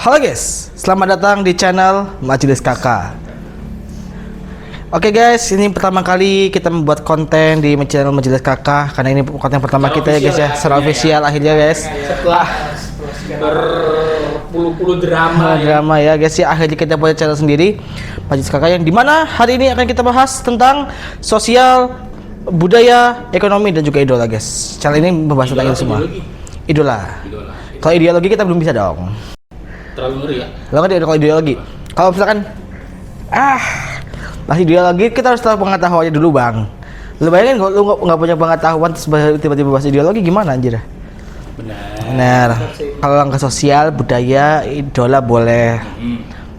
Halo guys, selamat datang di channel Majelis Kakak. Oke guys, ini pertama kali kita membuat konten di channel Majelis Kakak karena ini konten pertama kita ya guys ya, secara official akhirnya guys. Setelah berpuluh-puluh drama ya guys ya, akhirnya kita punya channel sendiri Majelis Kakak yang dimana hari ini akan kita bahas tentang sosial, budaya, ekonomi dan juga idola guys. Channel ini membahas tentang itu semua. Idola. Kalau ideologi kita belum bisa dong. Terlalu ngeri ya. Kalau ideologi. Kalau misalkan masih ideologi kita harus tahu pengetahuannya dulu bang. Lu bayangin kalau lu nggak punya pengetahuan terus tiba-tiba bahas ideologi gimana anjir? Benar. Kalau langkah sosial, budaya, idola boleh.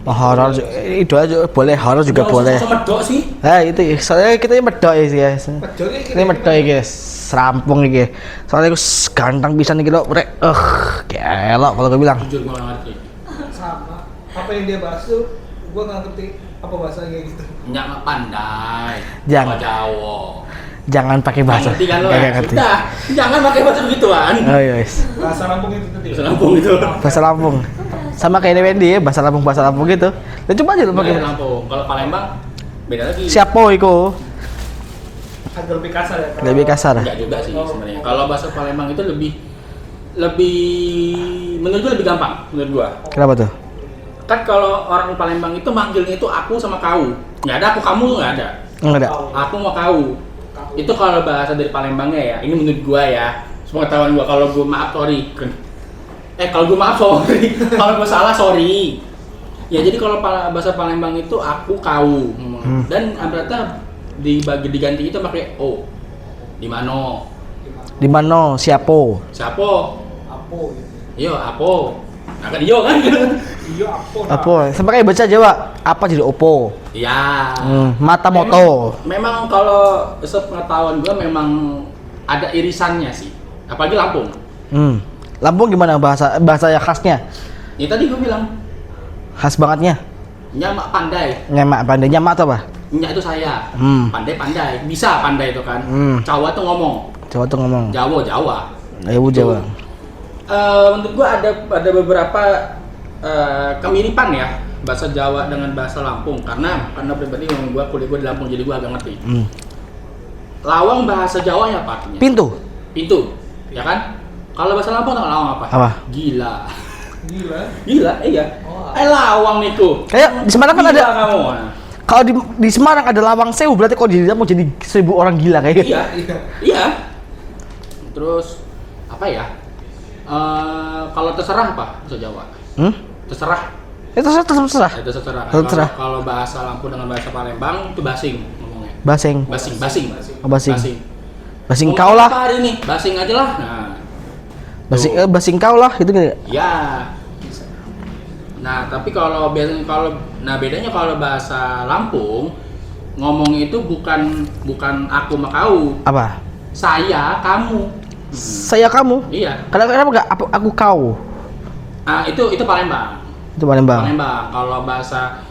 Horor, idola juga boleh, horor juga boleh. Medok sih. Nah itu, soalnya kita ini medok ya sih guys. Ini medok ya guys, serampung nih. Soalnya aku ganteng bisa nih gitu, rek. Kelok kalau gue bilang. Jujur gue nggak ngerti. Sama. Apa yang dia bahas tuh, gue nggak ngerti apa bahasanya gitu. Nyak pandai. Jangan. Jawa. Jangan pakai bahasa. Ngerti kan lo? Gak ngerti. Udah, jangan pakai bahasa begituan. Oh iya guys. Bahasa Lampung itu tadi. Bahasa Lampung itu. Bahasa Lampung. Sama kayak Wendy ya, bahasa Lampung gitu. Dan coba aja lu pakai. Bahasa Lampung. Kalau Palembang beda lagi. Siapa iko? Agak lebih kasar ya. Lebih kasar. Enggak juga sih sebenarnya. Kalau bahasa Palembang itu lebih menurut gua lebih gampang menurut gua. Kenapa tuh? Kan kalau orang Palembang itu manggilnya itu aku sama kau. Nggak ada aku kamu tuh nggak ada. Enggak ada. Aku mau kau. Itu kalau bahasa dari Palembangnya ya. Ini menurut gua ya. Sepengetahuan gua, kalau gua maaf sorry. Kalau gua maaf sorry. Kalau gua salah sorry. Ya jadi kalau bahasa Palembang itu aku kau. Dan ternyata diganti itu pakai o. Di mana? Di mana? Siapa? Siapa? Apo gitu. Iyo, apo. Nah kan iyo kan? Iya Apo. Apa? Sama kayak baca Jawa. Apa jadi opo? Iya. Mata moto. Memang kalau sepengetahuan gua memang ada irisannya sih. Apalagi Lampung. Lampung gimana bahasa yang khasnya? Ya tadi gua bilang Khas bangetnya. nyamak pandai. Nyamak pandai. Nyamak atau apa? Nyak itu saya. Pandai-pandai. Bisa pandai itu kan. Jawa tuh ngomong. Jawa tuh ngomong. Jawa. Ayo Jawa. Menurut gua ada beberapa kemiripan ya bahasa Jawa dengan bahasa Lampung karena pribadi yang gua kuliah di Lampung jadi gua agak ngerti. Lawang bahasa Jawanya apa artinya? Pintu, ya kan? Kalau bahasa Lampung tau lawang apa? Apa? Gila, Gila. iya. Oh, Lawang niku. Kayak di Semarang kan Gila ada. kamu. Kalau di Semarang ada lawang sewu, berarti kalau di mau jadi 1000 orang gila kayak gitu. Iya. Terus apa ya? Kalau terserah apa bahasa Jawa? Terserah. Itu terserah. Itu terserah. Terserah. Kalau bahasa Lampung dengan bahasa Palembang itu basing ngomongnya. Basing. Basing. Oh, basing. Basing Ngomong kau lah. apa hari ini? Basing aja lah. Nah. Basing kau lah gitu gitu. Ya. Nah, tapi bedanya kalau bahasa Lampung ngomong itu bukan aku sama kau. Apa? Saya, kamu. Saya kamu. Iya. Kenapa enggak aku kau? Itu Palembang. Itu Palembang. Kalau bahasa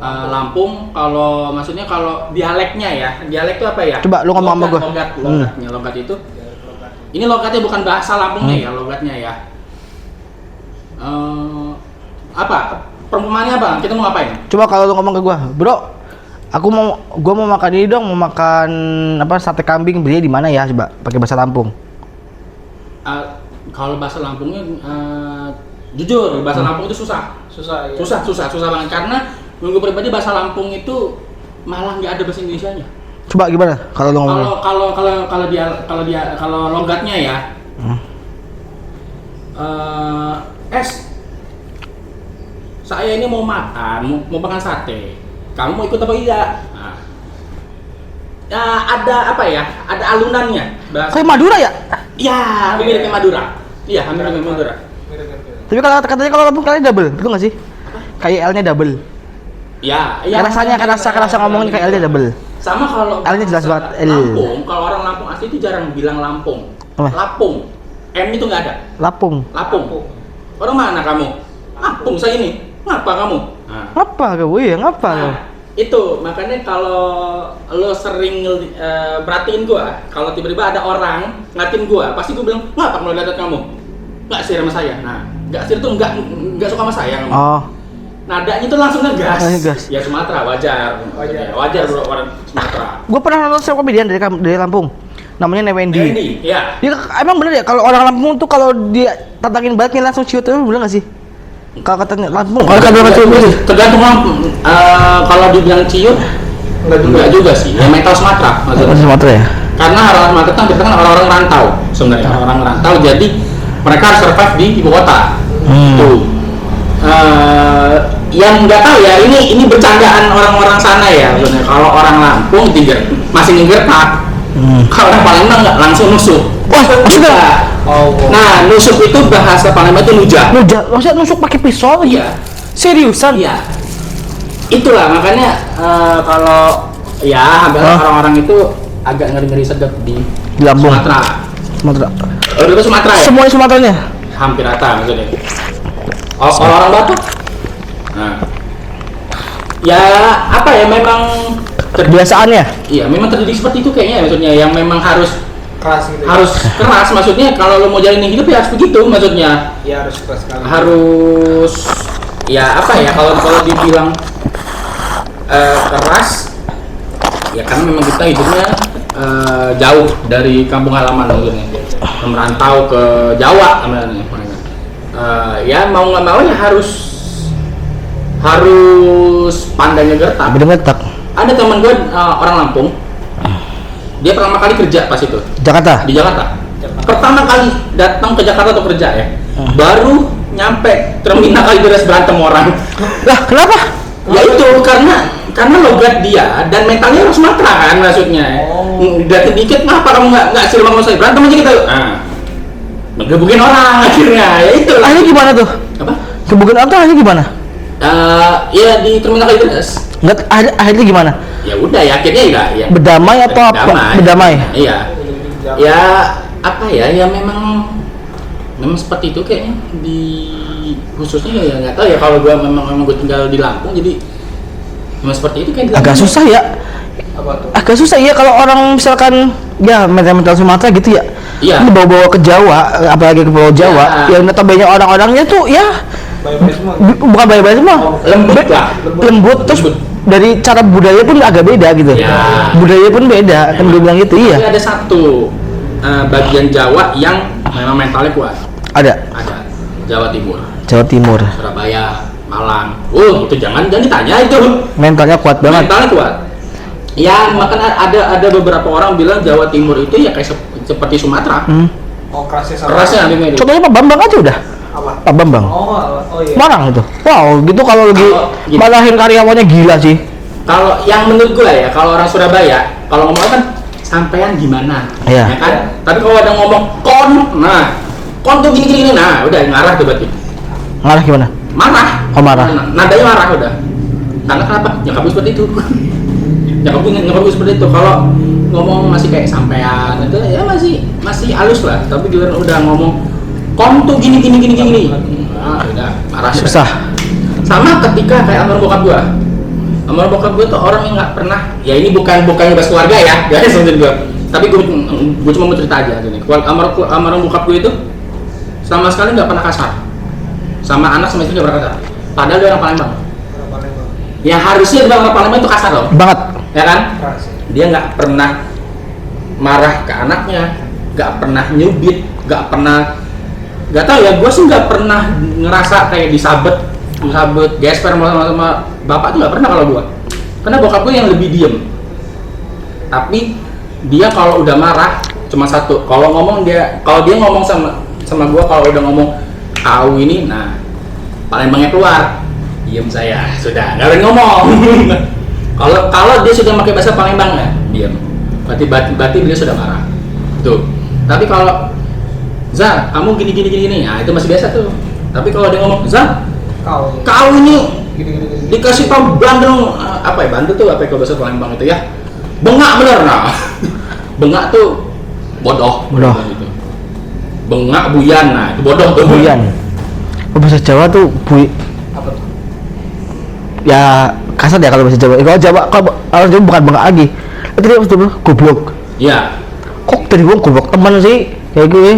Lampung, maksudnya kalau dialeknya ya, dialek itu apa ya? Coba lu ngomong sama gua. Logat itu. Ini logatnya bukan bahasa Lampungnya ya, logatnya ya. Apa? Perumpamannya apa? Kita mau ngapain? Coba kalau lu ngomong ke gua, bro, gua mau makan ini dong, mau makan sate kambing, belinya di mana ya? Coba pakai bahasa Lampung. Kalau bahasa Lampungnya jujur bahasa Lampung itu susah banget karena menurut gue pribadi bahasa Lampung itu malah nggak ada bahasa Indonesianya. Coba gimana kalau lu ngomong? Kalau logatnya ya. Saya ini mau makan sate. Kamu mau ikut apa tidak? Nah. Ya, ada apa ya? Ada alunannya. Kayak Madura ya? Iya, mirip kayak Madura. Iya, hampir kayak Madura. Tapi katanya kalau Lampung kalian double, betul nggak sih? Kayak L-nya double. Ya. Kerasa ngomongin kayak L-nya double. Sama kalau L-nya jelas banget. Lampung, kalau orang Lampung asli itu jarang bilang Lampung. Apa? Lapung. M itu nggak ada. Lapung. Orang mana kamu? Lampung saya ini. Ngapa kamu? Nah. Ngapa kamu? Iya, ngapa kamu? Itu makanya kalau lo sering perhatiin gua, kalau tiba-tiba ada orang ngatin gua, pasti gua bilang, ngapa kalau lihat kamu? Nggak sih sama saya. Nah, Gasir tuh nggak suka sama saya. Oh. Nadanya itu langsung ngegas. Ngegas. Ya Sumatera wajar. Wajar bro orang Sumatera. Gue pernah nonton stand up comedian dari Lampung. Namanya Newendi. Newendi, iya. Dia emang bener ya kalau orang Lampung tuh kalau dia tantangin baliknya langsung ciut tuh bener nggak sih? Kalau katanya Lampung, kalau kata ciut gitu. Tergantung Lampung. Kalau dibilang ciut, enggak juga sih. Ya mental Sumatera maksudnya. Sumatera ya. Karena orang Sumatera kan kita kan orang-orang rantau sebenarnya. Orang rantau jadi mereka harus survive di ibu kota. Tuh. Yang nggak tahu ya ini bercandaan orang-orang sana ya maksudnya. Kalau orang Lampung masih ngegertak. Kalau orang Palembang nggak langsung nusuk. Wah, maksudnya? Nah, nusuk itu bahasa Palembang itu nujak. Nujak, maksudnya nusuk pakai pisau? Iya. Seriusan? Iya. Itulah makanya kalau ya hampir orang-orang itu agak ngeri-ngeri sedap di Lampung. Sumatera. Itu Sumatera ya? Semuanya Sumateranya? Hampir rata maksudnya. Kalau orang Batak? Nah. Ya apa ya memang kebiasaannya? Iya, memang terdidik seperti itu kayaknya maksudnya yang memang harus keras gitu. Harus keras maksudnya kalau lo mau jalanin hidup ya harus begitu maksudnya. Iya, harus keras sekali. Harus ya apa ya kalau dibilang keras ya karena memang kita hidupnya jauh dari kampung halaman maksudnya. Merantau ke Jawa namanya. Ya mau nggak mau ya harus pandai ngegertak. Ngegertak. Ada teman gue orang Lampung, dia pertama kali kerja pas itu. Jakarta. Di Jakarta. Pertama kali datang ke Jakarta untuk kerja ya, baru nyampe terminal kali beres berantem orang. Lah kenapa? Ya itu karena logat dia dan mentalnya orang Sumatera kan maksudnya. Udah sedikit kenapa kamu nggak silang sama saya berantem aja kita. Ngegebukin orang akhirnya ya itu. Akhirnya gimana tuh? Apa? Gebukin orang tuh akhirnya gimana? Ya di terminal Kalideres. Enggak, akhirnya gimana? Ya udah ya akhirnya ya. Berdamai atau apa? Berdamai. Iya. Ya apa ya? Ya memang seperti itu kayaknya di khususnya ya nggak tahu ya kalau gua memang gue tinggal di Lampung jadi memang seperti itu kayak. Agak susah ya. Apa tuh? Agak susah ya kalau orang misalkan ya mental Sumatera gitu ya. Iya. Ini bawa-bawa ke Jawa, apalagi ke Pulau Jawa, yang notabene orang-orangnya tuh ya Baik-baik semua. bukan baik-baik semua. Lembut lah. Lembut terus dari cara budaya pun agak beda gitu. Ya. Budaya pun beda, kan dia bilang gitu iya. Tapi ada satu bagian Jawa yang memang mentalnya kuat. Ada. Jawa Timur. Jawa Timur. Surabaya, Malang. Itu jangan ditanya itu. Mentalnya kuat banget. Mentalnya kuat. Ya, makanya ada beberapa orang bilang Jawa Timur itu ya kayak seperti Sumatera. Oh, kerasnya sama. Kerasnya itu. Contohnya Pak Bambang aja udah. Apa? Pak Bambang. Oh iya. Marang itu. Wow, gitu kalau lagi Gitu. malahin karyawannya gila sih. Kalau yang menurut gue ya, kalau orang Surabaya, kalau ngomong kan sampean gimana? Iya. Ya kan? Tapi kalau ada ngomong kon tuh gini, nah udah ngarah tuh berarti. Ngarah gimana? Marah. Oh, marah. Nadanya marah udah. Karena kenapa? Nyokap gue seperti itu. nyokap gue seperti itu. Kalau ngomong masih kayak sampean itu ya masih halus lah. Tapi dia udah ngomong kon tuh gini. Nah, udah marah. Susah. Sama ketika kayak almarhum bokap gua. Almarhum bokap gua tuh orang yang nggak pernah. Ya ini bukan bahas keluarga ya, guys maksud gua. Tapi gua cuma mau cerita aja gini. Almarhum bokap gua itu sama sekali nggak pernah kasar. Sama anak sama istri nggak pernah kasar. Padahal dia orang Palembang. Ya harusnya dia orang Palembang itu kasar loh. Banget. Ya kan? Keras. Dia nggak pernah marah ke anaknya, nggak pernah nyubit, nggak tahu ya. Gua sih nggak pernah ngerasa kayak disabet gesper sama bapak tuh nggak pernah kalau gua. Karena bokap gua yang lebih diem. Tapi dia kalau udah marah cuma satu. Kalau dia ngomong sama gua, kalau udah ngomong kau ini, nah Palembangnya keluar. Diem saya, sudah nggak boleh ngomong. Kalau dia sudah pakai bahasa Palembang ya, diem. Berarti dia sudah marah. Tuh. Tapi kalau Zah, kamu gini, nah itu masih biasa tuh. Tapi kalau dia ngomong, Zah, kau ini Gini. dikasih tau bandel apa ya, bandel tuh apa ya kalau bahasa Palembang itu ya, bengak bener nah. Bengak tuh bodoh gitu. Bengak buyan, nah itu bodoh tuh. Buyan. Bahasa Jawa tuh Apa tuh? ya kasar ya kalau bahasa Jawa. Kalau Jawa bukan bengak lagi. Itu dia maksudnya goblok. Iya. Kok tadi gua goblok teman sih kayak gue.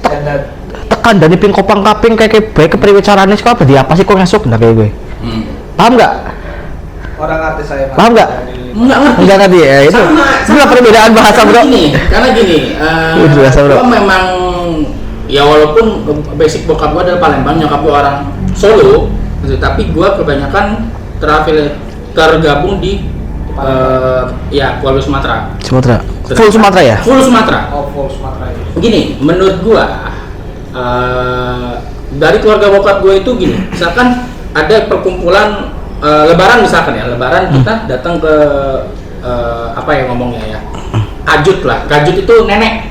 Dan Tek kandani ping kopang kaping kayak baik kepriwe carane sik apa dia apa sih kok ngasuk nah kayak gue. Paham enggak? Orang artis saya. Paham nggak? Enggak ngerti. Enggak ngerti ya itu. Itu perbedaan bahasa bro. Karena gini, bahasa bro. gua memang ya walaupun basic bokap gua adalah Palembang, nyokap gua orang Solo, gitu, tapi gua kebanyakan tergabung di ya keluarga Sumatera. Sumatera. Full Sumatera ya? Full Sumatera. Oh, full Sumatera. Begini, menurut gua dari keluarga bokap gua itu gini, misalkan ada perkumpulan Lebaran misalkan ya, Lebaran kita datang ke apa ya ngomongnya ya, kajut lah. Kajut itu nenek.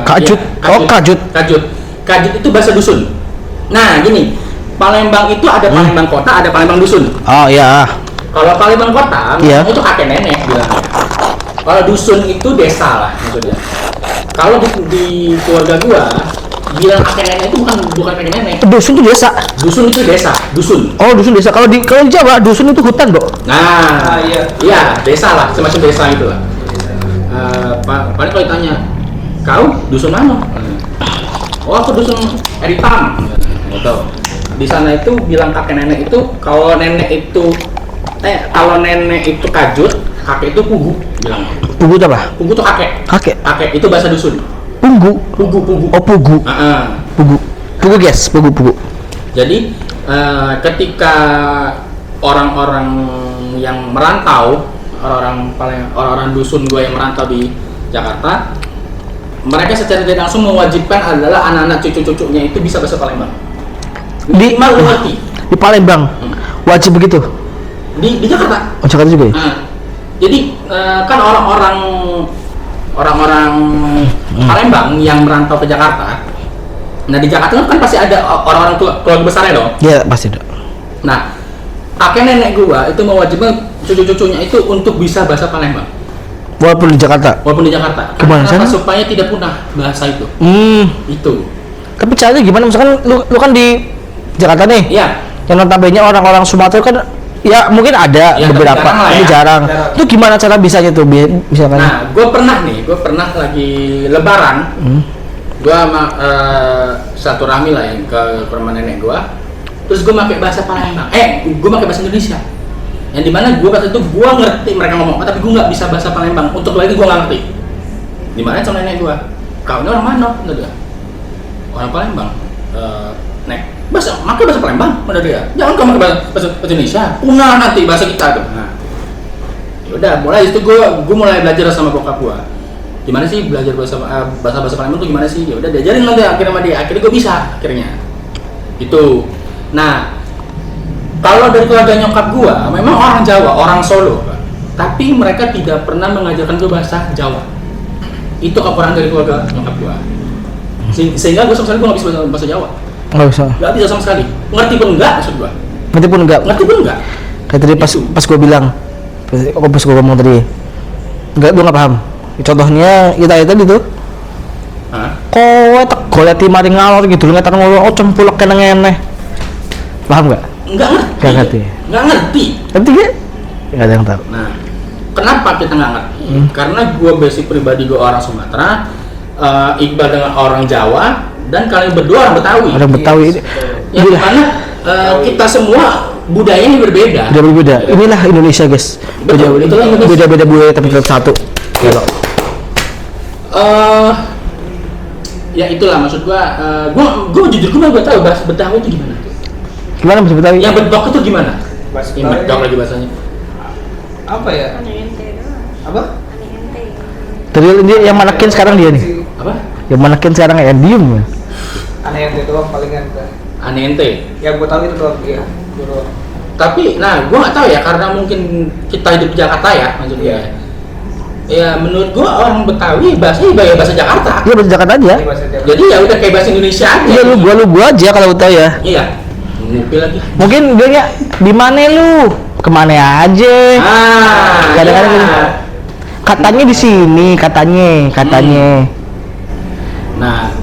Kajut. Ya, Oh kajut. Kajut itu bahasa dusun. Nah gini, Palembang itu ada Palembang kota, ada Palembang dusun. Oh iya. Kalau Palembang kota, Iya. itu kakek nenek bilangnya. Kalau dusun itu desa lah maksudnya. Kalau di keluarga gua bilang kakek nenek itu bukan kakek nenek. Dusun itu desa. Dusun itu desa, dusun. Oh dusun desa. Kalau di Jawa dusun itu hutan bro. Nah, iya. Iya, desa lah, semacam desa itu lah. Paling kalau ditanya, kau dusun mana? Oh, aku dusun Eritam. Gitu. Di sana itu bilang kakek nenek itu, kalau nenek itu kajut, kakek itu pugu bilang. Pugu itu apa? Pugu itu kakek. Kakek itu bahasa dusun. Pugu. Pugu. Oh pugu. Pugu. Pugu guys, pugu. Jadi ketika orang-orang yang merantau, orang-orang dusun gue yang merantau di Jakarta, mereka secara tidak langsung mewajibkan adalah anak-anak cucu-cucunya itu bisa bahasa Palembang. Minimal lu ngerti. Di Palembang wajib begitu. Di Jakarta. Oh Jakarta juga ya? Jadi kan orang-orang Palembang yang merantau ke Jakarta. Nah di Jakarta kan pasti ada orang-orang keluarga besarnya dong. Iya pasti ada. Nah kakek nenek gua itu mewajibkan cucu-cucunya itu untuk bisa bahasa Palembang. Walaupun di Jakarta. Karena Gimana sana? supaya tidak punah bahasa itu. Itu. Tapi caranya gimana? Misalkan lu kan di Jakarta nih. Iya. Yang notabene orang-orang Sumatera kan ya mungkin ada Ya, beberapa, tapi tapi jarang lah ya. jarang. Itu gimana cara bisanya tuh misalkan? Nah, gue pernah lagi Lebaran, gue sama satu rami lah yang ke rumah nenek gue, terus gue pakai bahasa Palembang, gue pakai bahasa Indonesia, yang dimana gue waktu itu gue ngerti mereka ngomong, tapi gue nggak bisa bahasa Palembang, untuk lagi gue nggak ngerti. Dimana sama nenek gue, kau ini orang mana? Menurut dia, orang Palembang. Nek, pakai bahasa Palembang, menurut dia. Jangan kamu pakai bahasa Indonesia, punah nanti bahasa kita tuh. Nah, udah mulai itu gue mulai belajar sama bokap gue gimana sih belajar bahasa Palembang tuh gimana sih, ya udah diajarin nanti akhirnya sama dia, akhirnya gue bisa akhirnya itu. Nah kalau dari keluarga nyokap gue memang orang Jawa, orang Solo, tapi mereka tidak pernah mengajarkan gue bahasa Jawa. Itu kekurangan dari keluarga nyokap gue, sehingga gue sama sekali gue nggak bisa bahasa Jawa. Nggak bisa sama sekali, ngerti pun enggak maksud gue. Ngerti pun enggak. Kayak tadi pas gue bilang, pas gue ngomong tadi, gue nggak paham. Contohnya kita tadi tuh, kowe tegoleti mari ngalor gitu, nggak tahu ngomong, oh cempulek kena ngene, paham nggak? Nggak ngerti. Ngerti gak? Nggak ada yang tahu. Nah, kenapa kita nggak ngerti? Karena gue basic pribadi gue orang Sumatera, Iqbal dengan orang Jawa, dan kalian berdua orang Betawi. Orang Betawi ini, yang dimana kita semua budayanya berbeda. Inilah Indonesia guys. Beda-beda budaya tapi tetap satu. Ya itulah maksud gua jujur gua nggak tahu bahasa Betawi itu gimana. Gimana bahasa Betawi? Yang bedok itu gimana? Bahasa Yang bedok lagi bahasanya. Apa ya? Apa? Tadi dia yang manekin sekarang dia nih. Apa? Yang manekin sekarang ya diem. Aneh ente doang palingan. Aneh ente. Yang gue tahu itu doang dia. Tapi, nah, gua nggak tahu ya karena mungkin kita hidup di Jakarta ya maksudnya. Ya menurut gua orang Betawi bahasa Jakarta. Iya bahasa Jakarta aja. Jadi ya udah kayak bahasa Indonesia aja. Iya lu gua aja kalau tahu ya. Iya. Ngupi lagi. Mungkin dia ya di mana lu? Kemana aja? Kadang-kadang gitu. Katanya di sini, katanya. Nah,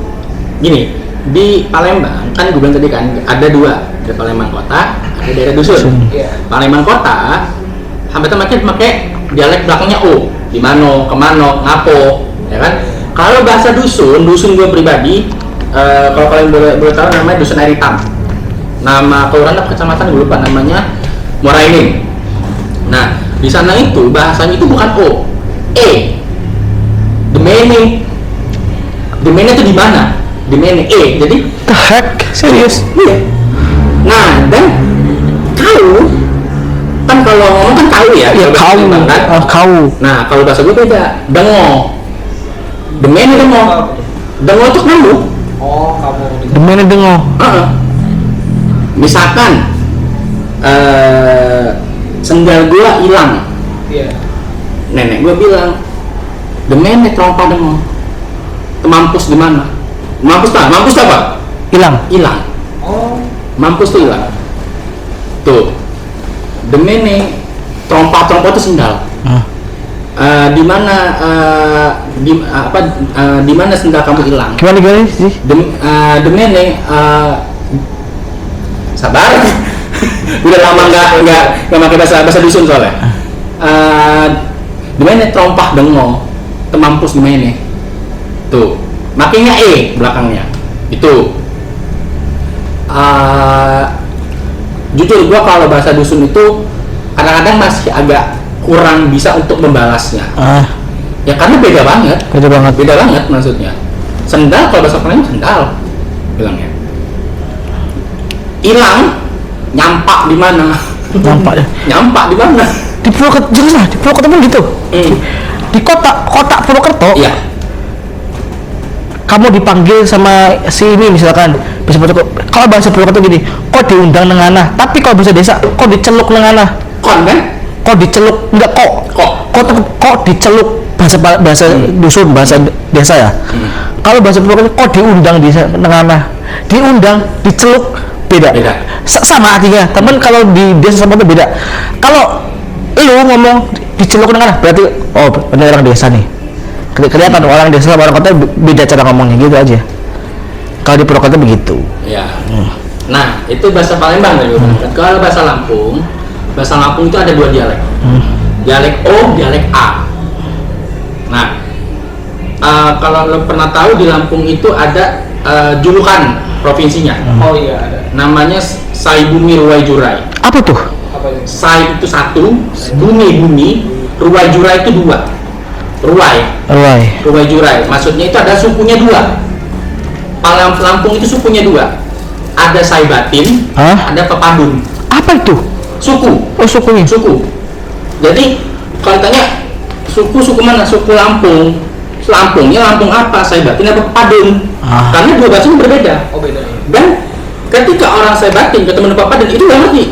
gini, di Palembang kan gue bilang tadi kan ada dua, ada Palembang kota, ada daerah dusun. Palembang kota, hampir pakai dialek belakangnya O, di mano, kemano, ngapo, ya kan? Kalau bahasa dusun gue pribadi Kalau kalian boleh tahu namanya Dusun Air Hitam. Nama kelurahan atau kecamatan gue lupa namanya Muara Enim. Nah, di sana itu bahasanya itu bukan O, E. Demene. Demene itu di mana? Demene E. Jadi The heck? Serius? iya. Nah, dan kau kan kalau ngomong kan kau ya, Ya kalau bahasa kau. Lembang kan? Kau. Nah, kalau bahasa gue beda. Dengo. Demene dengo. Dengo itu kamu. Oh, kamu. Demene dengo. Misalkan sendal gua hilang, Iya. nenek gua bilang, demene trompa dengo. Mampus di mana? Mampus apa? Hilang. Hilang. Oh, Mampus tuh hilang. Tuh. Demene trompa itu sendal. Di mana di mana sendal kamu hilang? Gimana sih? Demene sabar. Udah lama nggak pakai bahasa dusun soalnya. Demene trompah dengo, temampus demene. Tuh, makanya E belakangnya. Itu. Jujur gua kalau bahasa dusun itu kadang-kadang masih agak kurang bisa untuk membalasnya. Ya karena beda banget. Beda banget maksudnya. Sendal kalau bahasa Melayu sendal bilangnya. Hilang, nyampak di mana? Nyampak di mana? Di Purwokerto, jelas lah, di Purwokerto pun gitu. Di kota Purwokerto. Iya. Kamu dipanggil sama si ini misalkan bisa kalau bahasa Purwokerto gini, kok diundang nengana, tapi kalau bahasa desa kok diceluk nengana. Kon kan? Kok diceluk enggak kok diceluk bahasa dusun, bahasa desa ya. Kalau bahasa Purwokerto kok diundang di nengana. Diundang, diceluk beda. Sama artinya, teman kalau di desa sama itu beda. Kalau lu ngomong diceluk nengana berarti oh benar orang desa nih. Kelihatan orang desa sama orang kota beda cara ngomongnya gitu aja. Kalau di Purwokerto begitu. Ya. Nah, itu bahasa Palembang tadi. Kalau bahasa Lampung itu ada dua dialek. Dialek O, dialek A. Nah, kalau lo pernah tahu di Lampung itu ada julukan provinsinya. oh iya ada. Namanya Saibumi Ruwai Jurai. Apa tuh? Apa itu? Sai itu satu, bumi, Ruwai Jurai itu dua. Ruwai Jurai. Maksudnya itu ada sukunya dua. Lampung itu sukunya dua. Ada Saibatin, ada Pepadun. Apa itu? Suku. Oh, sukunya. Suku. Jadi kalau ditanya suku mana? Suku Lampung. Lampungnya Lampung apa? Saibatin apa Pepadun? Karena dua bahasanya berbeda. Oh beda ya. Dan ketika orang Saibatin ketemu dengan Pepadun itu nggak ngerti.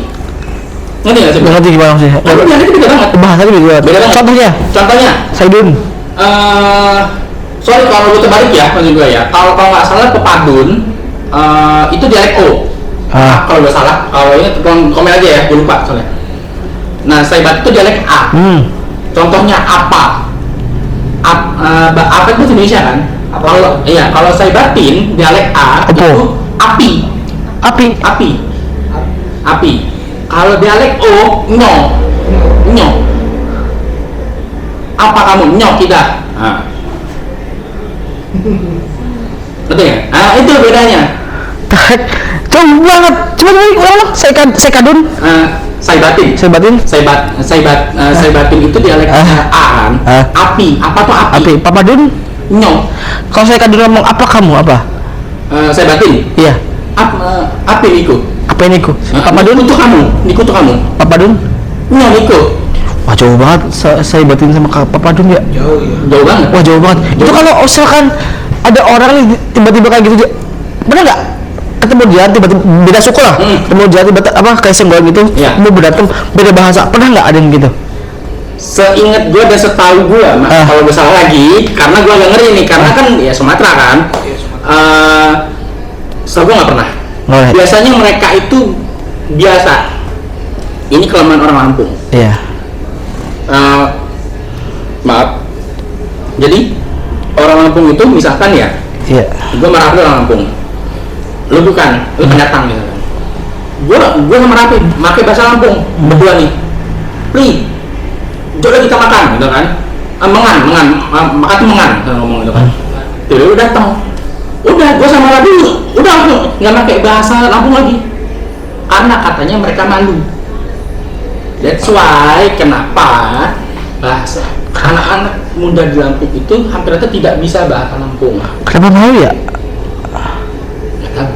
Ngerti nggak sih? Ngerti gimana sih? Tapi dialeknya beda banget. Bahasanya beda banget. Contohnya? Saidun. Sorry kalau gue terbalik ya, maksud gue ya. Kalau nggak salah Pepadun itu dialek O. Kalau nggak salah, kalau ini komen aja ya, gue lupa soalnya. Nah, Saibat itu dialek A. Contohnya apa? Apa itu bahasa Indonesia kan? Kalau Saibatin dialek A itu api. Kalau dialek O, nyo. Apa kamu nyok kita? Betul ya? Itu bedanya. Jauh banget. Coba ulang. Saikadun. Saibatin itu dialek A kan? Api. Apa tuh api? Papadun. Nyok. Kalau Saikadun ngomong apa kamu apa? Saibatin. Iya. Api niku. Apa ini ku? Papadun Niku tuh kamu. Papadun. Nyok niku. Wah jauh banget. Saya batin sama Papadun ya. Jauh banget. Wah jauh banget. Itu kalau misalkan ada orang nih tiba-tiba kayak gitu, bener nggak? Ketemu dia tiba-tiba beda suku lah. Ketemu dia tiba-tiba apa kayak senggol gitu. Mau berantem beda bahasa. Pernah nggak ada yang gitu? Seingat gue dan setahu gue, kalau gue salah lagi, karena gue nggak ngeri nih, karena kan ya Sumatera kan. Setahu gue nggak pernah. Biasanya mereka itu biasa. Ini kelemahan orang Lampung. Iya. Maaf. Jadi orang Lampung itu misalkan ya. Iya. Gue merapi orang Lampung. Lu bukan, lu pendatang misalkan. Gue merapi, pakai bahasa Lampung berdua nih. Pri, jodoh kita makan, gitu kan? Mengan, makan tuh mengan, kalau ngomong gitu kan. Tuh lu datang. Udah, gue sama Rabi udah nggak pakai bahasa Lampung lagi karena katanya mereka malu. That's why kenapa bahasa anak-anak muda di Lampung itu hampir rata tidak bisa bahasa Lampung. Kenapa malu ya? Nggak tahu.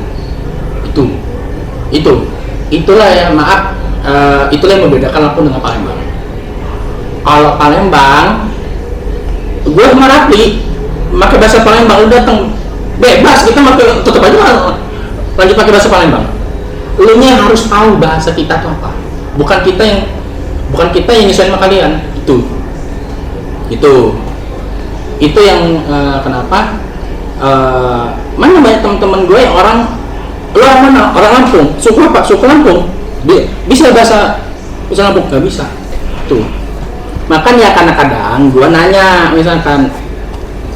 Itulah yang maaf, itulah yang membedakan Lampung dengan Palembang. Kalau Palembang, gue sama Rapi pakai bahasa Palembang, lu datang bebas, kita pakai tetap aja lanjut pakai bahasa Palembang. Lu nya harus tahu bahasa kita tuh apa. Bukan kita yang nyesuaiin sama kalian. Itu yang kenapa mana banyak teman-teman gue yang orang mana orang Lampung, suku apa? Suku Lampung. Dia bisa bahasa Lampung, nggak bisa. Tuh. Makanya kadang-kadang gue nanya, misalkan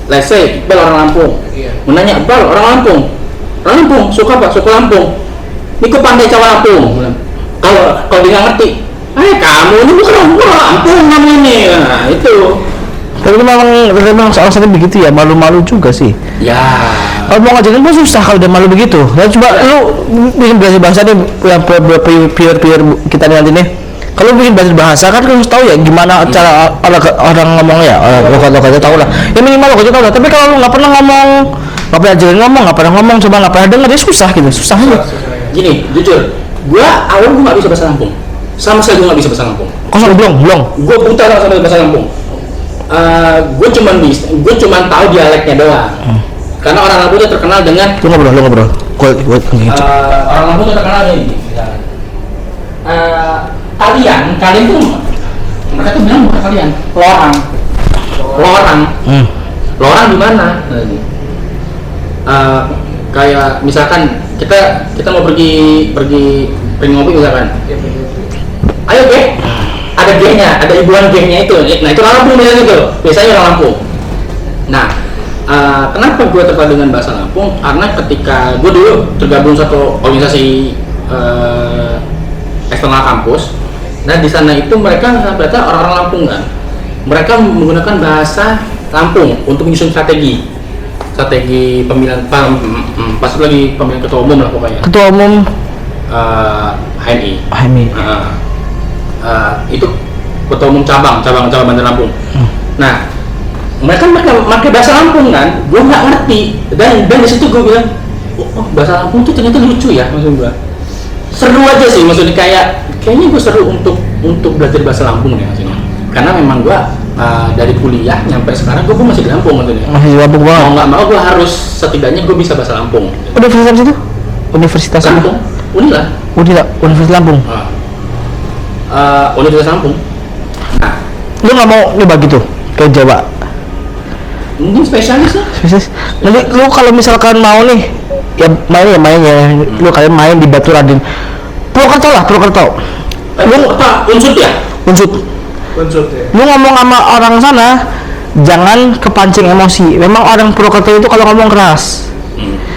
let's say Iqbal orang Lampung, mau nanya Iqbal orang Lampung, suku apa? Suku Lampung. Ini kok pandai Jawa Lampung. Kalau dia nggak ngerti, kamu ini bukan Lampung namanya ini. Nah, itu. Tapi memang soal-soalnya begitu ya, malu-malu juga sih. Ya. Kalau mau ngajarin pun susah kalau dia malu begitu. Dan coba lu bikin bahasa nih yang pure kita nanti nih. Kalau bikin bahasa kan harus tahu ya gimana cara orang ngomong ya, orang lokal tahu lah. Ya minimal lo tahu lah. Tapi kalau lu nggak pernah ngomong, nggak pernah ajarin ngomong, nggak pernah ngomong, coba nggak pernah dengar, dia susah gitu, susah aja. Gini, jujur, awal gua nggak bisa bahasa Lampung. Sama sekali gua nggak bisa bahasa Lampung. Kosong belum. Gua buta sama bahasa Lampung. Gue cuman tahu dialeknya doang. Karena orang Lampung itu terkenal dengan lu ngobrol. Orang Lampung itu terkenal dengan ini. Kalian tuh mereka tuh bilang bukan kalian, lorang di mana? Kayak misalkan kita mau pergi ngopi misalkan. Ayo Ge, ada gengnya, ada ibuan gengnya itu. Nah itu orang Lampung biasanya tuh, biasanya orang Lampung. Nah, kenapa gue tertarik dengan bahasa Lampung? Karena ketika gue dulu tergabung satu organisasi eksternal kampus, nah di sana itu mereka ternyata orang-orang Lampung kan. Mereka menggunakan bahasa Lampung untuk menyusun strategi pemilihan pas lagi pemilihan ketua umum lah pokoknya. Ketua umum HMI. Itu ketua umum cabang Bandar Lampung. Nah, mereka pakai bahasa Lampung kan, gue nggak ngerti dan di situ gue bilang, oh bahasa Lampung tuh ternyata lucu ya, maksud gue. Seru aja sih, maksudnya kayaknya gue seru untuk belajar bahasa Lampung nih maksudnya. Karena memang gue dari kuliah nyampe sekarang gue masih di Lampung maksudnya. Masih di Lampung banget. Mau nggak mau gue harus setidaknya gue bisa bahasa Lampung. Universitas itu? Universitas Lampung. Universitas Lampung. Universitas Lampung. Nah, lu nggak mau nyoba gitu ke Jawa? Mungkin spesialis lah. Nanti lu kalau misalkan mau nih, ya main ya. Lu kalian main di Batu Raden. Purwokerto. Lu apa? Unsut ya? Unsut ya. Lu ngomong sama orang sana, jangan kepancing emosi. Memang orang Purwokerto itu kalau ngomong keras.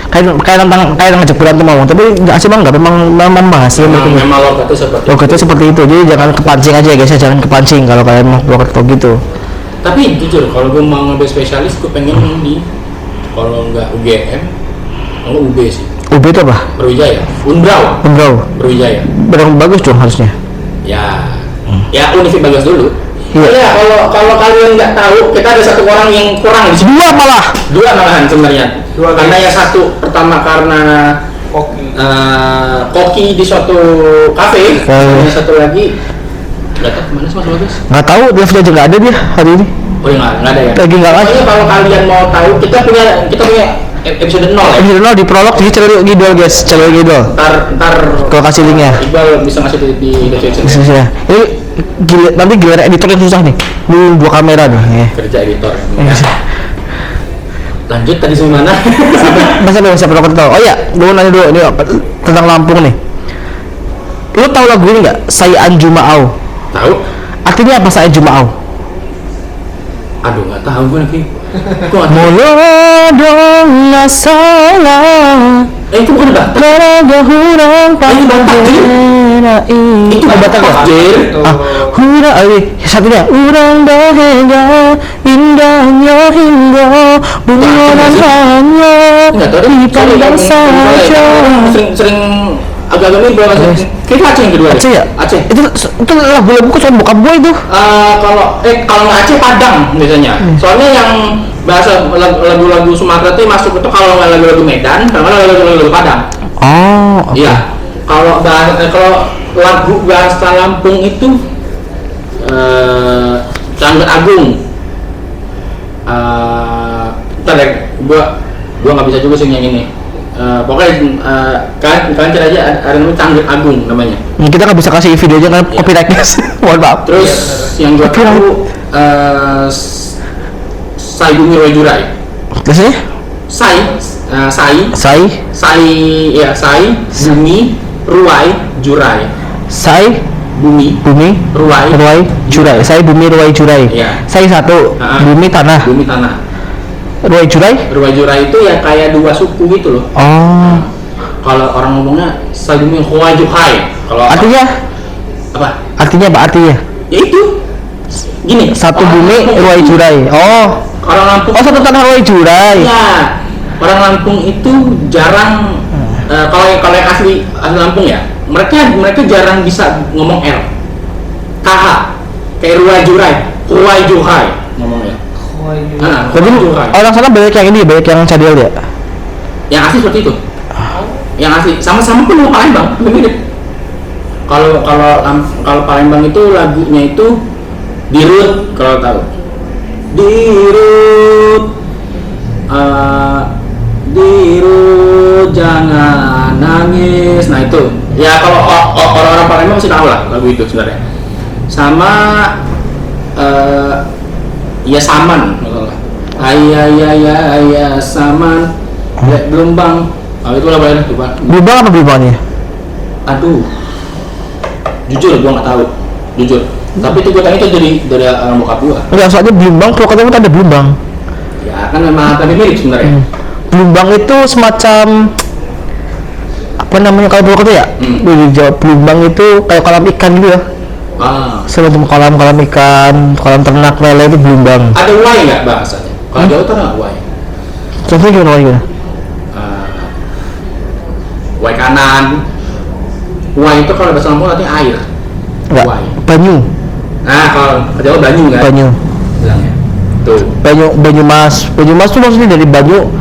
Kayak ngajak berantem ngomong, tapi nggak sih bang, nggak memang bahasa memang logatnya seperti itu, jadi jangan kepancing aja guys, jangan kepancing kalau kalian mau Purwokerto gitu. Tapi jujur kalau gue mau ngambil spesialis, gue pengen di kalau nggak UGM, kalau UB sih. UB itu apa? Brawijaya, Unbrau. Brawijaya. Berang bagus dong harusnya. Ya Unifi bagus dulu. Iya. Ya, kalau kalian nggak tahu, kita ada satu orang yang kurang di sini. Dua malahan sebenarnya. Karena yang satu pertama karena koki di suatu kafe, yang satu lagi nggak tahu kemana sih Mas Bagus? Nggak tahu, dia aja nggak ada dia hari ini. Oh ya nggak ada ya. Lagi nggak ada. Pokoknya kalau kalian mau tahu, kita punya episode 0 ya. Episode 0 di prolog di channel Gidol guys, channel Gidol. Ntar kalau kasih linknya. Iqbal bisa ngasih di description. Ini nanti giliran editor yang susah nih. Lu 2 kamera nih. Kerja editor. Lanjut tadi sampai mana? Masa Purwokerto. Oh iya, lu nanya dulu ini tentang Lampung nih. Lu tahu lagu ini nggak? Saya Anjumaau. Tahu. Artinya apa Saya Anjumaau? Aduh nggak tahu gue lagi. Mula dong salah. Itu bukan Batak. Karena hurang Batak. ini. Itu Batak ya? Anjir. Hura, satunya urang dahenga indahnya hingga bungaran hanya Enggak tahu deh. dipandang saja. Sering agak-agak nih bahasa kita Aceh yang kedua. Aceh ya? Aceh. Itu lagu-lagu kesukaan bokap gue itu. Kalau nggak Aceh Padang biasanya. Soalnya yang bahasa lagu-lagu Sumatera itu masuk itu kalau nggak lagu-lagu Medan, kalau nggak lagu-lagu Padang. Oh, oke. Iya. Kalau lagu bahasa Lampung itu Canggut Agung. Bentar deh, gua nggak bisa juga sih yang ini. Pokoknya kalian cari aja ada namanya Canggut Agung namanya. Kita nggak bisa kasih videonya kan copyrightnya. Mohon maaf. Terus yang gua tahu Sai Bumi Ruai Jurai. Biasanya? Sai Bumi Ruai Jurai. Sai Bumi Ruai Jurai. Sai Bumi Ruai Jurai. Iya. Sai satu, Bumi tanah. Ruai Jurai itu ya kayak dua suku gitu loh. Oh. Kalau orang ngomongnya Sai Bumi Ruai Jurai. Kalau Artinya? apa? Artinya apa artinya? Ya itu. Gini. Satu bumi Ruai Jurai. Oh. Orang Lampung. Oh, satu tanah Ruai Jurai. Iya. Orang Lampung itu jarang kalau yang asli Lampung ya, mereka jarang bisa ngomong R. KH kayak Ruai Jurai ngomongnya. Jadi orang sana banyak yang ini, banyak yang cadel ya. Yang asli seperti itu. Yang asli sama-sama pun mau Palembang, mirip. Kalau Palembang itu lagunya itu Dirut, kalau tahu. Dirut jangan nangis. Nah itu ya kalau orang-orang Palembang masih tahu lah lagu itu sebenarnya. Sama ya Saman ayah Saman belum bang. Itu lah bayar tuh Pak. Blumbang apa Blumbangnya? Aduh, jujur gua nggak tahu, jujur. Tapi itu gua tanya itu dari orang bokap gua. Enggak, soalnya Blumbang, kalau ketemu ada Blumbang. Ya kan memang tapi mirip sebenarnya. Blumbang itu semacam apa namanya kalau Purwokerto ya? Di Jawa Blumbang itu kayak kolam ikan gitu ya. Semacam kolam ikan, kolam ternak lele itu Blumbang. Ada Y nggak bahasanya? Kalau Jawa tuh nggak Y. Contohnya gimana Y? Y kanan. Y itu kalau bahasa Lampung artinya air. Enggak. Y. Banyu. Nah kalau Jawa Banyu kan? Banyu. Bilangnya. Tuh. Banyumas tuh maksudnya dari banyu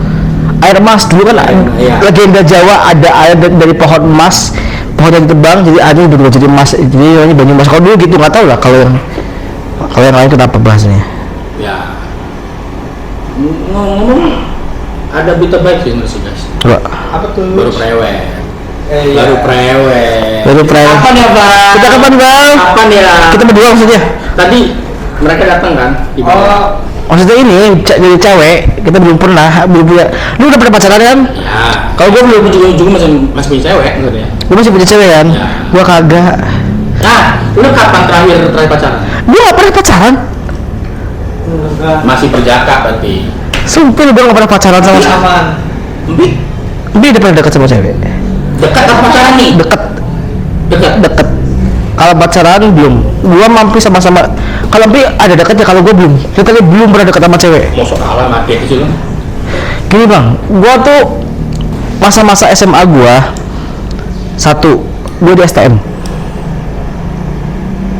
air emas dulu kan. Iya. Legenda Jawa ada air dari pohon emas, pohon yang ditebang jadi airnya berubah jadi emas, jadi namanya Banyumas. Kalau dulu gitu nggak tahu lah kalau yang lain kenapa bahasanya. Ya. Ngomong ada berita baik sih menurut guys. Enggak. Apa tuh? Baru prewed. Iya. Baru prewed. Kapan ya bang? Kita kapan bang? Kapan ya? Kita berdua maksudnya. Tadi mereka datang kan? Di bawah. Maksudnya ini jadi cewek kita belum punya. Lu udah pernah pacaran kan? Ya. Kalau gue belum, juga masih punya cewek maksudnya. gue masih punya cewek kan? Ya. Gue kagak. Nah, lu kapan terakhir pacaran? Gue gak pernah pacaran. Masih berjaka berarti. Sumpah gue gak pernah pacaran sama Aman. Aman. Dia udah pernah deket sama cewek. Dekat apa pacaran nih? Deket. Kalau pacaran belum. Gue mampu sama-sama. Kalau Bi ada deketnya, kalau gue belum. Kita tadi belum pernah deket sama cewek. Mau soal mati itu loh. Gini bang, gue tuh masa-masa SMA gue di STM.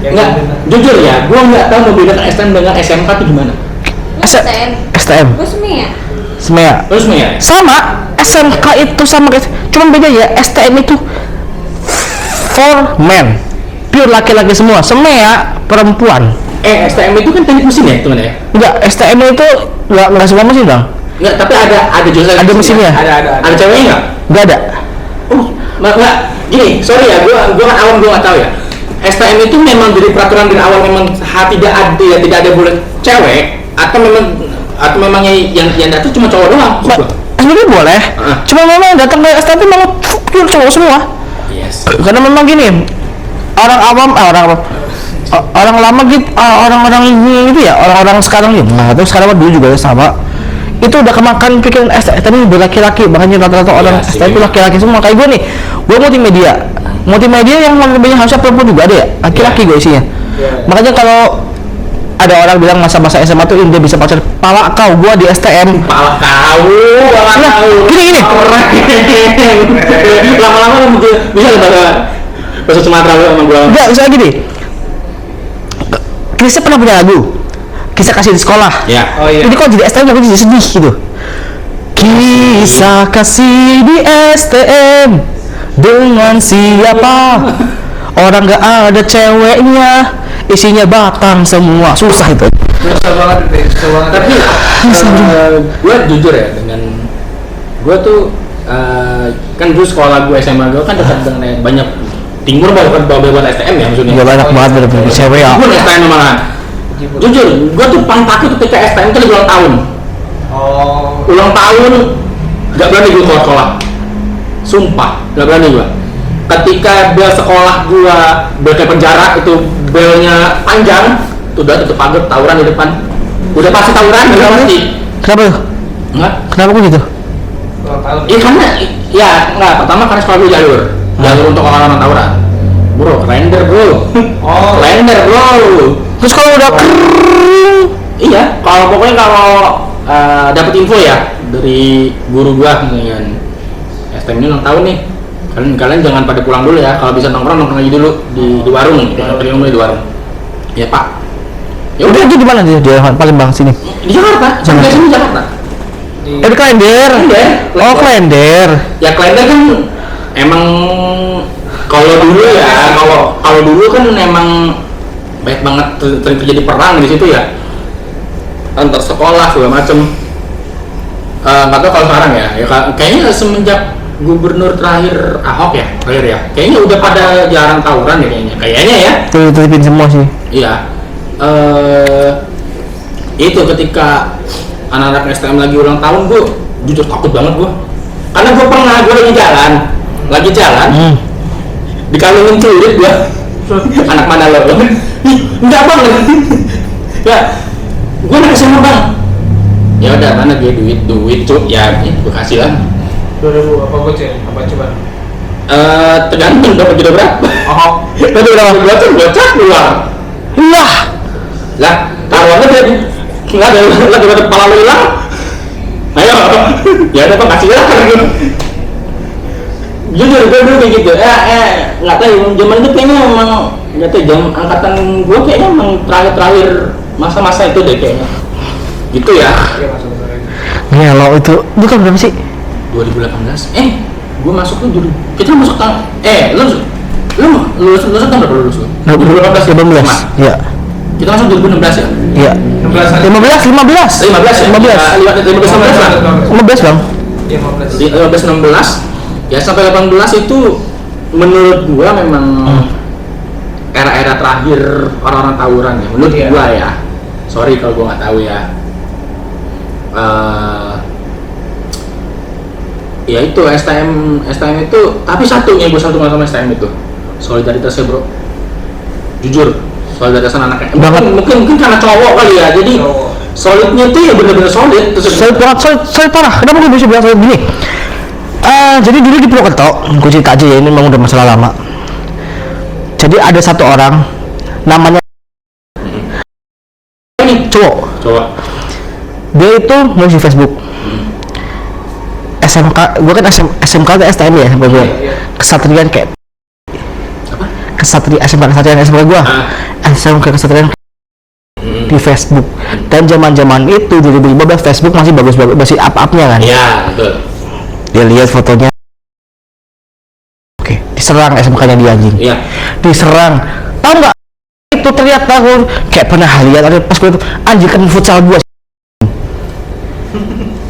Enggak, jujur ya, gue nggak tahu membedakan STM dengan SMK itu gimana. STM. Gue Semea. Terus ya? Sama, SMK itu sama guys. Cuma beda ya, STM itu for men, pure laki-laki semua. Semea perempuan. STM itu kan teknik mesin ya teman ya? Enggak, STM itu nggak semua mesin bang. Enggak, tapi ada jurusan Ada mesinnya. Ada ceweknya nggak? Nggak ada. Enggak. Gini, sorry ya, gua kan awam, gua nggak tahu ya. STM itu memang dari peraturan dari awal memang tidak ada boleh cewek atau memangnya yang datang cuma cowok doang. Sebenarnya boleh. Cuma memang datang ke STM itu memang pure cowok semua. Yes. Karena memang gini, orang lama gitu, orang-orang gitu ya, orang-orang sekarang ya, nah itu sekarang dulu juga sama. Itu udah kemakan pikiran STM udah laki-laki, makanya rata-rata orang STM itu laki-laki semua. Kayak gue nih, gue multimedia. multimedia yang multimedia harusnya perempuan juga ada ya, laki-laki gue isinya. Makanya kalau ada orang bilang masa-masa SMA tuh dia bisa pacar, pala kau, gua di STM. Pala kau. Gini. Lama-lama bisa bahasa Sumatera sama gua. Enggak, misalnya gini. Krisya pernah punya lagu Kisah Kasih di Sekolah. Ya. Oh iya. Ini kok jadi STM aku jadi sedih gitu. Kisah kasih di STM dengan siapa? Orang gak ada ceweknya, isinya batang semua, susah itu. Susah banget. Tapi gue jujur ya dengan gue tuh kan dulu sekolah gue SMA gue kan dekat dengan banyak timur buat STM ya maksudnya. Gak banyak banget bener-bener cewek ya. Gue STM malah. Jujur, gue tuh paling takut ketika STM itu ulang tahun. Oh. Ulang tahun gak berani gue keluar sekolah. Sumpah, gak berani gue. Ketika bel sekolah gue bel kayak penjara itu belnya panjang, tuh udah tutup pagar tawuran di depan. Udah pasti tawuran, udah pasti. Kenapa tuh? Enggak? Kenapa kok gitu? Ulang tahun. Iya karena, ya enggak, pertama karena sekolah gue jalur untuk orang-orang tawuran. Bro, render bro. Oh. Render bro. Terus kalau udah Iya, pokoknya kalau dapat info ya dari guru gua dengan STM ini ulang tahun nih. Kalian jangan pada pulang dulu ya. Kalau bisa nongkrong aja dulu di warung. Di warung. Ya Pak. ya udah aja di mana dia Palembang sini? Di Jakarta. Sampai sini Jakarta. Di Di Klender. Oh Klender. Ya Klender kan emang kalau dulu ya kalau dulu kan emang banyak banget terjadi perang di situ ya antar sekolah segala macem. Nggak tahu kalau sekarang ya kayaknya semenjak gubernur terakhir Ahok ya kayaknya udah pada jarang tawuran ya kayaknya ya Tutupin semua sih. iya. Itu ketika anak-anak STM lagi ulang tahun gue jujur takut banget gue karena gue lagi jalan dikalungin celurit gue anak mana lo enggak bang ya gue nak kesana bang ya udah mana dia duit cuk ya gue kasih lah 2000 apa goceng? Apa coba? tergantung dapat jodoh berapa tapi berapa gocak keluar lah taruhannya dia nggak ada kepala lo hilang ayo ya udah bang kasih lah jujur gue dulu kayak gitu nggak tahu zaman itu kayaknya emang nggak tahu jam angkatan gue kayaknya emang terakhir masa-masa itu deh kayaknya gitu ya. Iya masuk itu. Ngelo itu kan berapa sih? 2018 gue masuk tuh dulu kita masuk tahun lu lulus tahun berapa lulus lu? 2018 ya kita masuk 2016 ya? Iya 15 bang. 15-16 ya sampai 18 itu menurut gua memang era-era terakhir orang-orang tawuran ya menurut gua ya sorry kalau gua nggak tahu ya ya itu STM itu tapi satu yang gua satu sama STM itu solidaritasnya bro jujur solidaritas anak-anak mungkin karena cowok kali ya jadi solidnya tuh ya bener-bener solid Solid parah. Kenapa gue bisa bilang solid gini? Jadi dulu di Purwokerto, gue cerita aja ya, ini memang udah masalah lama. Jadi ada satu orang namanya cowok. Dia itu nulis di Facebook. SMK, gue kan SMK atau STM ya sampai gue. Kesatrian kayak SMK kesatrian SMK gue. SMK kesatrian di Facebook. Dan zaman itu 2015 Facebook masih bagus masih up-upnya kan. Iya, betul. Dia lihat fotonya. Oke, diserang SMK-nya dia anjing. Iya. Diserang. Tahu nggak? Itu ternyata aku kayak pernah lihat ada pas gue itu anjing kan futsal gua.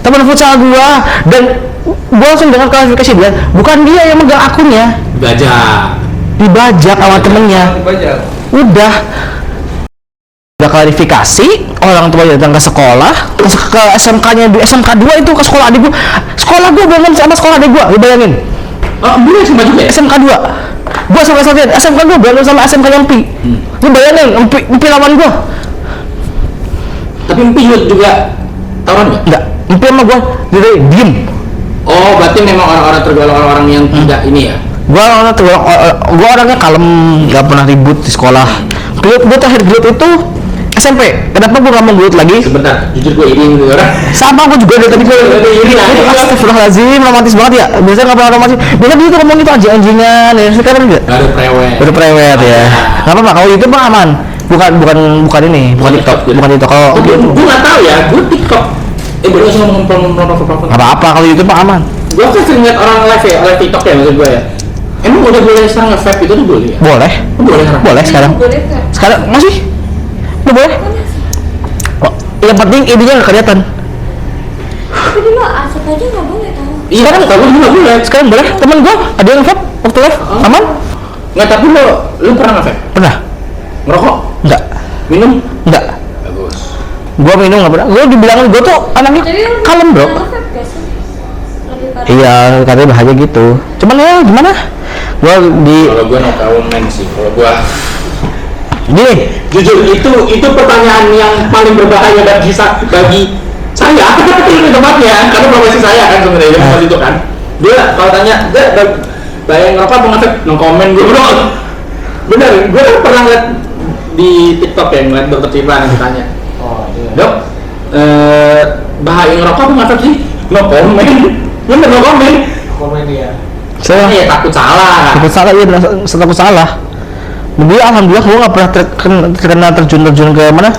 Teman futsal gua dan gua langsung dengar klarifikasi dia, bukan dia yang megang akunnya. Dibajak sama temennya. Udah klarifikasi, orang tua datang ke sekolah, ke SMK-nya di SMK 2 itu ke sekolah adik gua. Sekolah gua bangun sama sekolah adik gua, lu bayangin. Dia SMK juga ya? SMK 2. Gua sama SMK gua bangun sama SMK yang Pi. Lu bayangin, Empi lawan gua. Tapi Empi juga tawuran nggak? Enggak, Empi sama gua diem. Oh, berarti memang orang-orang tergolong orang-orang yang tidak ini ya? Gua orangnya kalem, nggak pernah ribut di sekolah. Gua terakhir gelut itu SMP. Kenapa gua nggak mau gelut lagi? Sebentar, jujur gue ini orang. Sama gua juga dari tadi gua Iri lah. astagfirullahaladzim, romantis banget ya. Biasanya nggak pernah romantis. Biasanya dulu tuh ngomong itu anjing-anjingan. Ya sekarang enggak. Baru prewed ya. Nggak apa-apa. Kalau itu mah aman. Bukan ini, bukan TikTok. Kalau gue nggak tahu ya, gue TikTok. Baru langsung ngomong apa-apa kalau itu mah aman. Gue kan sering liat orang live ya, live TikTok ya maksud gue ya. Emang udah boleh sekarang nge-vape itu tuh boleh ya? Boleh. Boleh sekarang. Sekarang masih? Udah boleh? Oh, yang penting idenya nggak kelihatan. Tapi dulu asap aja nggak boleh tahu. Iya kan, tapi gue nggak boleh. Sekarang boleh. Temen gua ada yang vape waktu live, aman? Nggak, tapi lu pernah nge-vape? Pernah? Ngerokok? Enggak. Minum? Enggak. Bagus. Gua minum nggak pernah. Gua dibilangin gua tuh anaknya kalem bro. Iya, katanya bahaya gitu. Cuman ya gimana? Gua Kalau gua no comment sih. Kalau gua gini, jujur itu pertanyaan yang paling berbahaya bagi saya itu tempatnya karena profesi saya kan sebenarnya tempat itu kan. Dia kalau tanya, dia bayang ngerokok apa nge-vape? No comment gue bro. Bener, gue kan pernah liat di TikTok ya ngeliat dokter Tirta yang ditanya. Dok, bahaya ngerokok apa nge-vape sih? No comment. Bener, no comment. Komen dia. saya Ya takut salah. takut salah, iya takut salah. Jadi alhamdulillah gua nggak pernah terkena terjun ke mana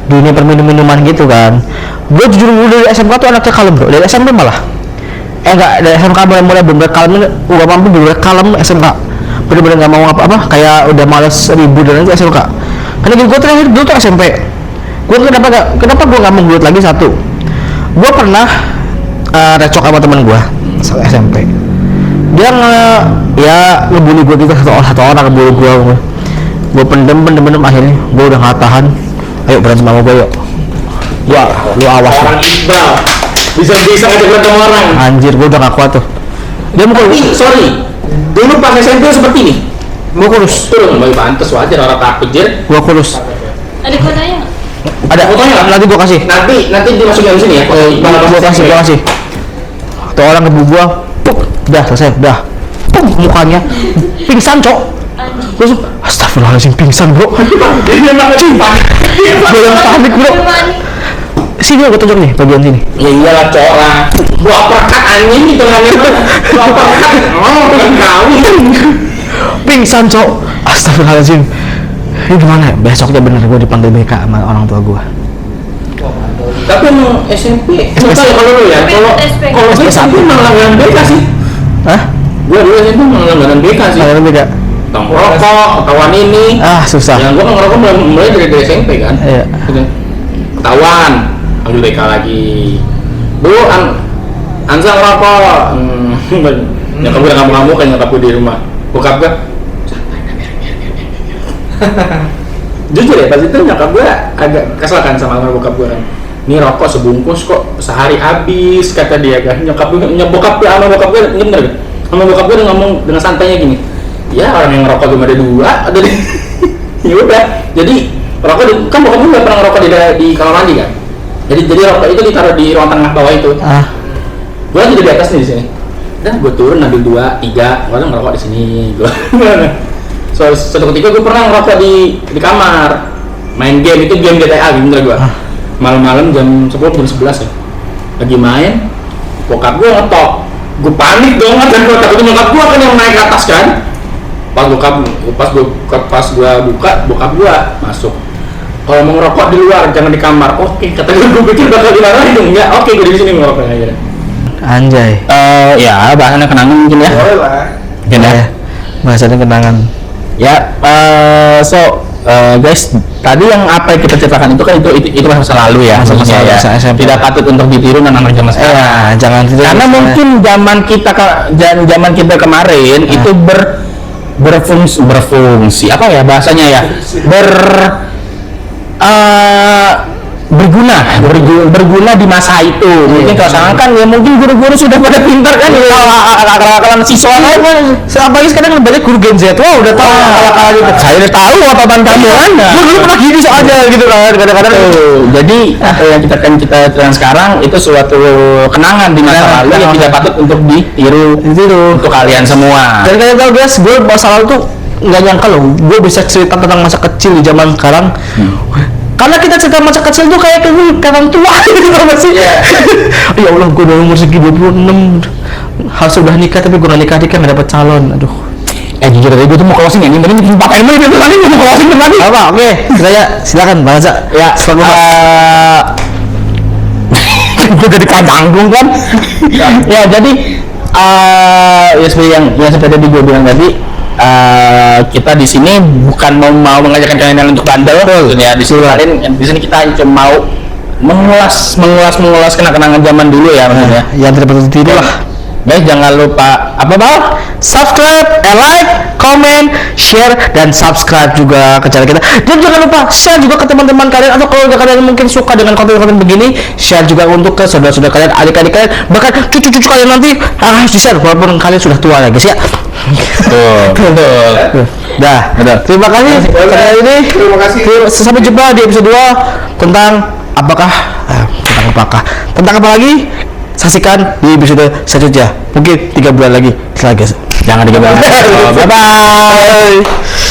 dunia perminum-minuman gitu kan. Gua jujur dari SMK tuh anaknya kalem bro, dari SMP malah. Enggak, dari SMK mulai bener-bener kalem, udah mampu bener-bener kalem SMK. Bener-bener nggak mau apa-apa, kayak udah males ribut dan itu SMK. Karena gua terakhir dulu tuh SMP. Gua kenapa gua nggak mau gelut lagi satu. Gua pernah recok sama teman gua SMP. Dia ngebully gua gitu, satu orang ngebully gua. Gue pendem akhirnya gue udah nggak tahan. Ayo berantem sama gue yuk. Lu awas orang Iqbal bisa ngajak berantem orang. anjir, gue udah gak kuat tuh. Dia mukul. Tapi sorry, dulu pas SMP seperti ini. Gue kurus. Turun lebih pantas wajar orang takut jer. Gue kurus. Ada fotonya nggak? Ada Fotonya nggak? nanti gue kasih. Nanti dimasukin di sini ya. Gue kasih. Tuh orang ngebu gue. Puk. Udah selesai. Udah. Puk mukanya. Pingsan cok. Gue astagfirullahaladzim, pingsan bro. Dia memang panik. Gue yang panik bro. Sini gue tunjuk nih bagian sini. Ya iyalah cowok lah. Gua uppercut anjing gitu kan itu. Gua uppercut. Oh, kau. Pingsan cok. Astagfirullahaladzim. Ini gimana ya? Besoknya bener gue dipanggil BK sama orang tua gue. Tapi emang SMP. Nggak tahu ya kalau lu ya. Kalau gue SMP malah langganan BK sih. Hah? Gua dulu SMP malah langganan BK sih. Kalau beda. Tong rokok, ketahuan ini. Susah. Yang gua kan ngerokok mulai dari SMP kan. Iya. Ketahuan. Ambil BK lagi. Bu, Anza ngerokok. Nyokap gue udah ngamuk-ngamuk kan nyokap gue di rumah. Bokap gue jujur ya, pas itu nyokap gue agak kesel kan sama bokap gue kan. Ini rokok sebungkus kok sehari habis kata dia kan. Bokap gue ini bener gak? Sama bokap gue udah ngomong dengan santainya gini. Ya orang yang ngerokok cuma ada dua, ada di ya udah. Jadi rokok kan bokap gue nggak pernah ngerokok di kamar mandi kan. Jadi rokok itu ditaruh di ruang tengah bawah itu. Gue lagi di atas nih di sini. Dan gue turun ambil 2, 3, gue ngerokok di sini. Gue suatu ketika gue pernah ngerokok di kamar, main game GTA gitu gue. Malam-malam jam 10 jam 11 ya. Lagi main, bokap gue ngetok. Gue panik dong dan gue takut nyokap gue kan yang naik ke atas kan. Pas gue buka, bokap gue masuk. Kalau mau ngerokok di luar, jangan di kamar. Oke, kata gue pikir bakal dimarahin dong. Enggak, oke gue di sini ngerokok aja. Anjay. Ya bahasannya kenangan mungkin ya. Boleh lah. Mungkin ya. Bahasannya kenangan. Ya, guys, tadi yang apa yang kita ceritakan itu kan itu masa lalu ya, maksudnya ya. SMP. Tidak patut untuk ditiru anak-anak zaman sekarang. Jangan tidur. Karena mungkin zaman kita kemarin itu berfungsi apa ya bahasanya ya? berguna di masa itu. Mungkin kalau sekarang kan ya mungkin guru-guru sudah pada pintar kan ya, akal-akalan siswa kan. Apalagi sekarang banyak guru Gen Z, wah udah tahu akal-akalan itu. Saya udah tahu catatan kamu kan. Gue dulu pernah gini soalnya gitu kan, kadang-kadang. Jadi apa yang kita terang sekarang itu suatu kenangan di masa lalu yang tidak patut untuk ditiru untuk kalian semua. Dan kalian tahu guys, gue masa lalu tuh nggak nyangka loh, gue bisa cerita tentang masa kecil di zaman sekarang. Karena kita cerita masa kecil tuh kayak orang tua gitu nggak sih? Ya Allah, gue udah umur segi 26, harus udah nikah tapi gue nggak nikah nggak dapet calon. Aduh. Jujur aja gue tuh mau closing ya, ini mending bikin 4 menit itu tadi mau closing tadi. Apa? Oke, silakan Bang Azza. Ya, gue jadi tanggung kan. Ya jadi ya seperti tadi gue bilang tadi, kita di sini bukan mau mengajarkan kalian untuk bandel, ya di sini kalian di sini kita cuma mau mengulas kenang-kenangan zaman dulu ya maksudnya. Yang tidak perlu ditiru lah. Guys, jangan lupa apa Bang? Subscribe, like, comment, share, dan subscribe juga ke channel kita. Dan jangan lupa share juga ke teman-teman kalian atau kalau kalian mungkin suka dengan konten-konten begini, share juga untuk ke saudara-saudara kalian, adik-adik kalian, bahkan cucu-cucu kalian nanti harus di-share walaupun kalian sudah tua ya guys ya. Betul. Dah. Terima kasih kali ini. Terima kasih. Sampai jumpa di episode 2 tentang tentang apa lagi? Saksikan di episode selanjutnya. Mungkin 3 bulan lagi. Jangan 3 bulan. Bye bye.